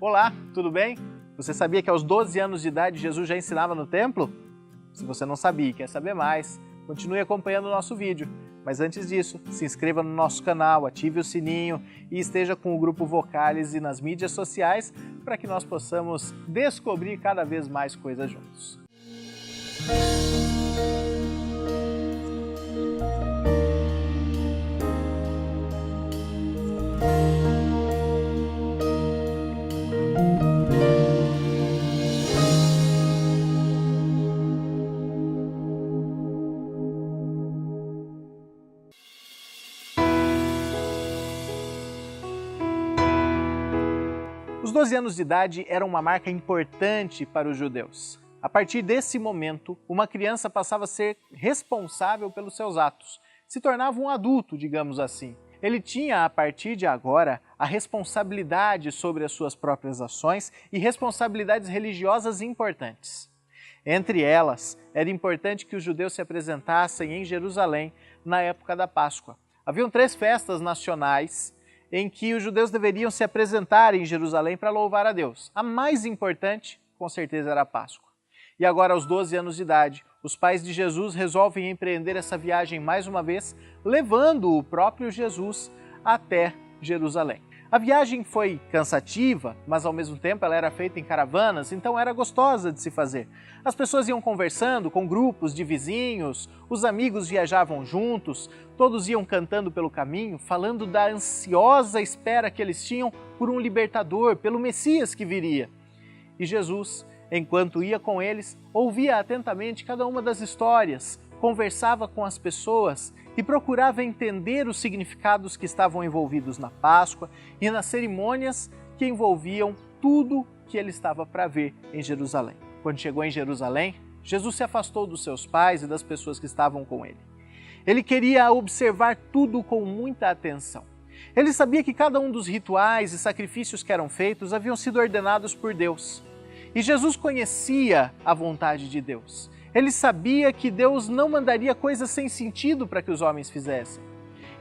Olá, tudo bem? Você sabia que aos 12 anos de idade Jesus já ensinava no templo? Se você não sabia e quer saber mais, continue acompanhando o nosso vídeo. Mas antes disso, se inscreva no nosso canal, ative o sininho e esteja com o Grupo Vocálise nas mídias sociais para que nós possamos descobrir cada vez mais coisas juntos. Os 12 anos de idade eram uma marca importante para os judeus. A partir desse momento, uma criança passava a ser responsável pelos seus atos, se tornava um adulto, digamos assim. Ele tinha, a partir de agora, a responsabilidade sobre as suas próprias ações e responsabilidades religiosas importantes. Entre elas, era importante que os judeus se apresentassem em Jerusalém na época da Páscoa. Haviam 3 festas nacionais em que os judeus deveriam se apresentar em Jerusalém para louvar a Deus. A mais importante, com certeza, era a Páscoa. E agora, aos 12 anos de idade, os pais de Jesus resolvem empreender essa viagem mais uma vez, levando o próprio Jesus até Jerusalém. A viagem foi cansativa, mas ao mesmo tempo ela era feita em caravanas, então era gostosa de se fazer. As pessoas iam conversando com grupos de vizinhos, os amigos viajavam juntos, todos iam cantando pelo caminho, falando da ansiosa espera que eles tinham por um libertador, pelo Messias que viria. E Jesus, enquanto ia com eles, ouvia atentamente cada uma das histórias, conversava com as pessoas e procurava entender os significados que estavam envolvidos na Páscoa e nas cerimônias que envolviam tudo que ele estava para ver em Jerusalém. Quando chegou em Jerusalém, Jesus se afastou dos seus pais e das pessoas que estavam com ele. Ele queria observar tudo com muita atenção. Ele sabia que cada um dos rituais e sacrifícios que eram feitos haviam sido ordenados por Deus. E Jesus conhecia a vontade de Deus. Ele sabia que Deus não mandaria coisas sem sentido para que os homens fizessem.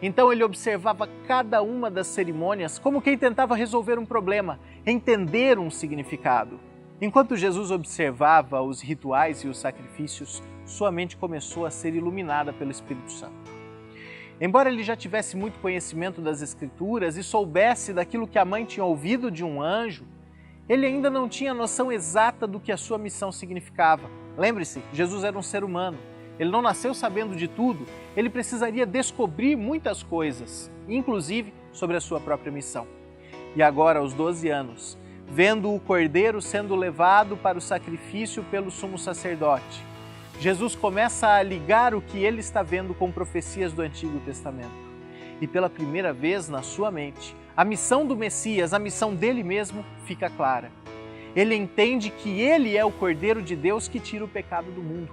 Então ele observava cada uma das cerimônias como quem tentava resolver um problema, entender um significado. Enquanto Jesus observava os rituais e os sacrifícios, sua mente começou a ser iluminada pelo Espírito Santo. Embora ele já tivesse muito conhecimento das Escrituras e soubesse daquilo que a mãe tinha ouvido de um anjo, ele ainda não tinha noção exata do que a sua missão significava. Lembre-se, Jesus era um ser humano. Ele não nasceu sabendo de tudo. Ele precisaria descobrir muitas coisas, inclusive sobre a sua própria missão. E agora, aos 12 anos, vendo o cordeiro sendo levado para o sacrifício pelo sumo sacerdote, Jesus começa a ligar o que ele está vendo com profecias do Antigo Testamento. E pela primeira vez na sua mente, a missão do Messias, a missão dele mesmo, fica clara. Ele entende que ele é o Cordeiro de Deus que tira o pecado do mundo.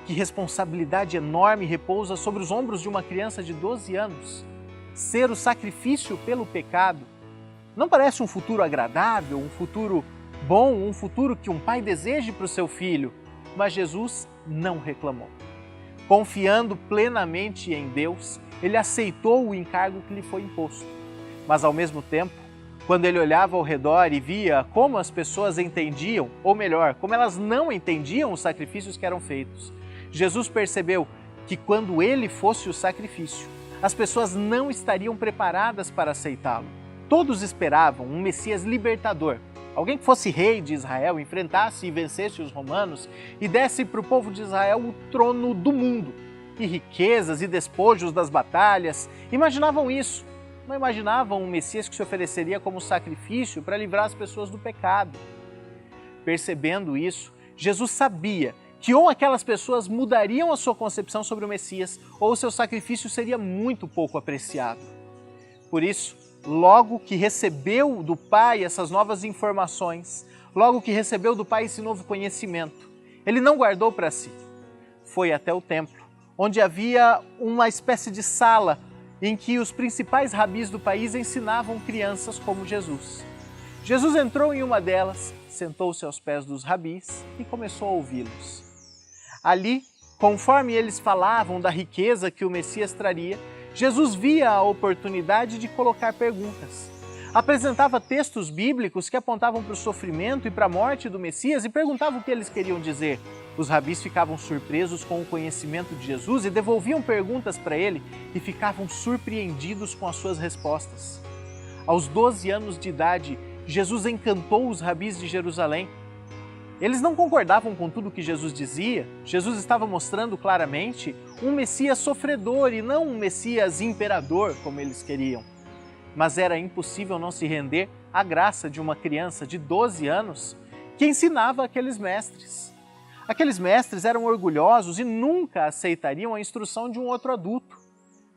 Que responsabilidade enorme repousa sobre os ombros de uma criança de 12 anos. Ser o sacrifício pelo pecado. Não parece um futuro agradável, um futuro bom, um futuro que um pai deseje para o seu filho? Mas Jesus não reclamou. Confiando plenamente em Deus, ele aceitou o encargo que lhe foi imposto. Mas ao mesmo tempo, quando ele olhava ao redor e via como as pessoas entendiam, ou melhor, como elas não entendiam os sacrifícios que eram feitos, Jesus percebeu que quando ele fosse o sacrifício, as pessoas não estariam preparadas para aceitá-lo. Todos esperavam um Messias libertador, alguém que fosse rei de Israel, enfrentasse e vencesse os romanos e desse para o povo de Israel o trono do mundo, e riquezas e despojos das batalhas. Imaginavam isso. Não imaginavam um Messias que se ofereceria como sacrifício para livrar as pessoas do pecado. Percebendo isso, Jesus sabia que ou aquelas pessoas mudariam a sua concepção sobre o Messias, ou o seu sacrifício seria muito pouco apreciado. Por isso, logo que recebeu do Pai essas novas informações, logo que recebeu do Pai esse novo conhecimento, ele não guardou para si. Foi até o templo, onde havia uma espécie de sala em que os principais rabis do país ensinavam crianças como Jesus. Jesus entrou em uma delas, sentou-se aos pés dos rabis e começou a ouvi-los. Ali, conforme eles falavam da riqueza que o Messias traria, Jesus via a oportunidade de colocar perguntas. Apresentava textos bíblicos que apontavam para o sofrimento e para a morte do Messias e perguntava o que eles queriam dizer. Os rabis ficavam surpresos com o conhecimento de Jesus e devolviam perguntas para ele e ficavam surpreendidos com as suas respostas. Aos 12 anos de idade, Jesus encantou os rabis de Jerusalém. Eles não concordavam com tudo o que Jesus dizia. Jesus estava mostrando claramente um Messias sofredor e não um Messias imperador, como eles queriam. Mas era impossível não se render à graça de uma criança de 12 anos que ensinava aqueles mestres. Aqueles mestres eram orgulhosos e nunca aceitariam a instrução de um outro adulto.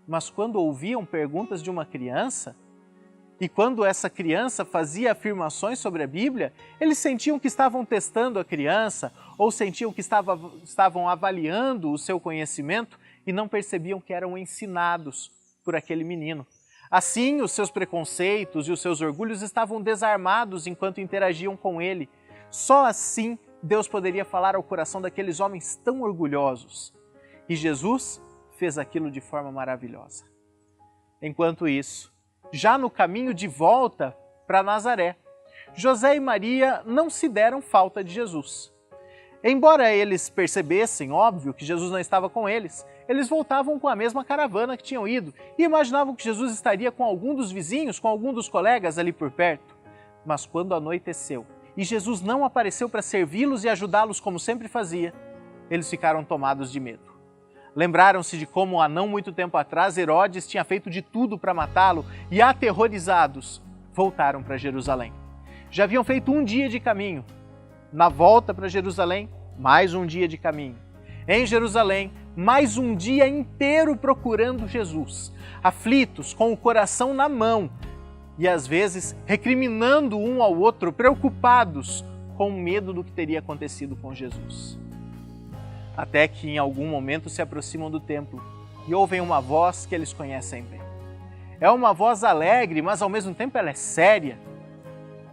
Mas quando ouviam perguntas de uma criança, e quando essa criança fazia afirmações sobre a Bíblia, eles sentiam que estavam testando a criança ou sentiam que estavam avaliando o seu conhecimento e não percebiam que eram ensinados por aquele menino. Assim, os seus preconceitos e os seus orgulhos estavam desarmados enquanto interagiam com ele. Só assim Deus poderia falar ao coração daqueles homens tão orgulhosos. E Jesus fez aquilo de forma maravilhosa. Enquanto isso, já no caminho de volta para Nazaré, José e Maria não se deram falta de Jesus. Embora eles percebessem, óbvio, que Jesus não estava com eles, eles voltavam com a mesma caravana que tinham ido e imaginavam que Jesus estaria com algum dos vizinhos, com algum dos colegas ali por perto. Mas quando anoiteceu e Jesus não apareceu para servi-los e ajudá-los como sempre fazia, eles ficaram tomados de medo. Lembraram-se de como há não muito tempo atrás Herodes tinha feito de tudo para matá-lo e, aterrorizados, voltaram para Jerusalém. Já haviam feito um dia de caminho. Na volta para Jerusalém, mais um dia de caminho. Em Jerusalém, mais um dia inteiro procurando Jesus, aflitos, com o coração na mão e às vezes recriminando um ao outro, preocupados com medo do que teria acontecido com Jesus. Até que em algum momento se aproximam do templo e ouvem uma voz que eles conhecem bem. É uma voz alegre, mas ao mesmo tempo ela é séria.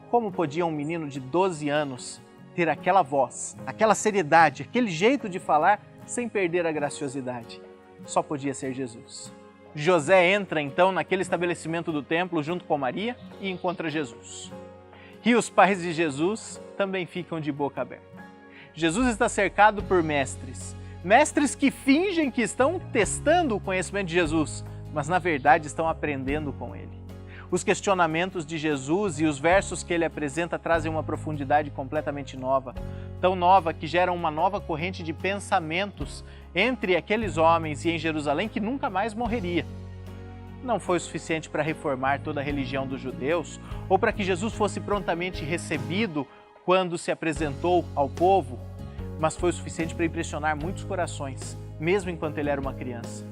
Como podia um menino de 12 anos ter aquela voz, aquela seriedade, aquele jeito de falar sem perder a graciosidade? Só podia ser Jesus. José entra então naquele estabelecimento do templo junto com Maria e encontra Jesus. E os pais de Jesus também ficam de boca aberta. Jesus está cercado por mestres que fingem que estão testando o conhecimento de Jesus, mas na verdade estão aprendendo com ele. Os questionamentos de Jesus e os versos que ele apresenta trazem uma profundidade completamente nova, tão nova que geram uma nova corrente de pensamentos entre aqueles homens e em Jerusalém que nunca mais morreria. Não foi suficiente para reformar toda a religião dos judeus ou para que Jesus fosse prontamente recebido quando se apresentou ao povo, mas foi o suficiente para impressionar muitos corações, mesmo enquanto ele era uma criança.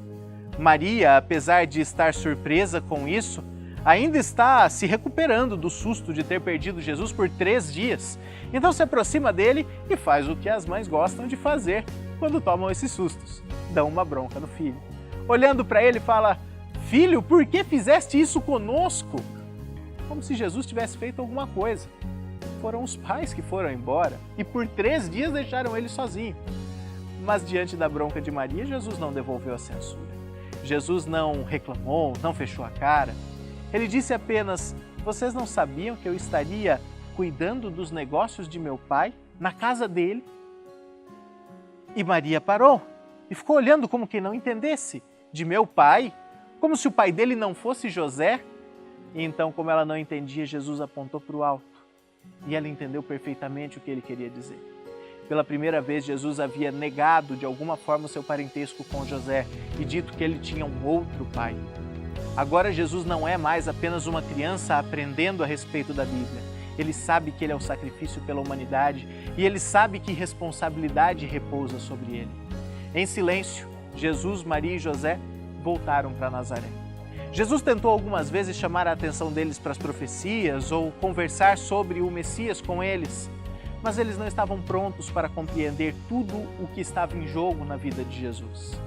Maria, apesar de estar surpresa com isso, ainda está se recuperando do susto de ter perdido Jesus por 3 dias. Então se aproxima dele e faz o que as mães gostam de fazer quando tomam esses sustos. Dão uma bronca no filho. Olhando para ele, fala: "Filho, por que fizeste isso conosco?" Como se Jesus tivesse feito alguma coisa. Foram os pais que foram embora e por 3 dias deixaram ele sozinho. Mas diante da bronca de Maria, Jesus não devolveu a censura. Jesus não reclamou, não fechou a cara. Ele disse apenas: "Vocês não sabiam que eu estaria cuidando dos negócios de meu pai, na casa dele?" E Maria parou e ficou olhando como quem não entendesse. De meu pai? Como se o pai dele não fosse José? E então, como ela não entendia, Jesus apontou para o alto. E ela entendeu perfeitamente o que ele queria dizer. Pela primeira vez, Jesus havia negado de alguma forma o seu parentesco com José e dito que ele tinha um outro pai. Agora Jesus não é mais apenas uma criança aprendendo a respeito da Bíblia. Ele sabe que ele é o sacrifício pela humanidade e ele sabe que responsabilidade repousa sobre ele. Em silêncio, Jesus, Maria e José voltaram para Nazaré. Jesus tentou algumas vezes chamar a atenção deles para as profecias ou conversar sobre o Messias com eles, mas eles não estavam prontos para compreender tudo o que estava em jogo na vida de Jesus.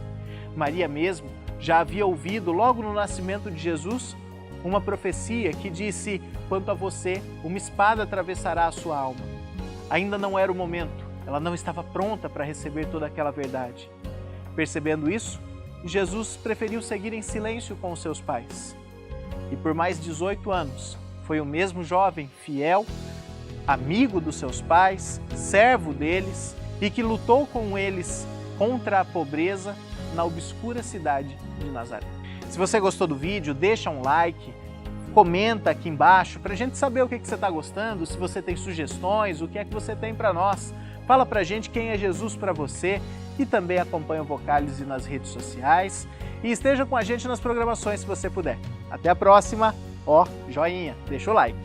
Maria mesmo já havia ouvido, logo no nascimento de Jesus, uma profecia que disse: "Quanto a você, uma espada atravessará a sua alma." Ainda não era o momento, ela não estava pronta para receber toda aquela verdade. Percebendo isso, Jesus preferiu seguir em silêncio com os seus pais. E por mais 18 anos, foi o mesmo jovem fiel, amigo dos seus pais, servo deles e que lutou com eles contra a pobreza na obscura cidade de Nazaré. Se você gostou do vídeo, deixa um like, comenta aqui embaixo para a gente saber o que você está gostando, se você tem sugestões, o que é que você tem para nós. Fala para a gente quem é Jesus para você e também acompanha o Vocálise nas redes sociais e esteja com a gente nas programações se você puder. Até a próxima, joinha, deixa o like.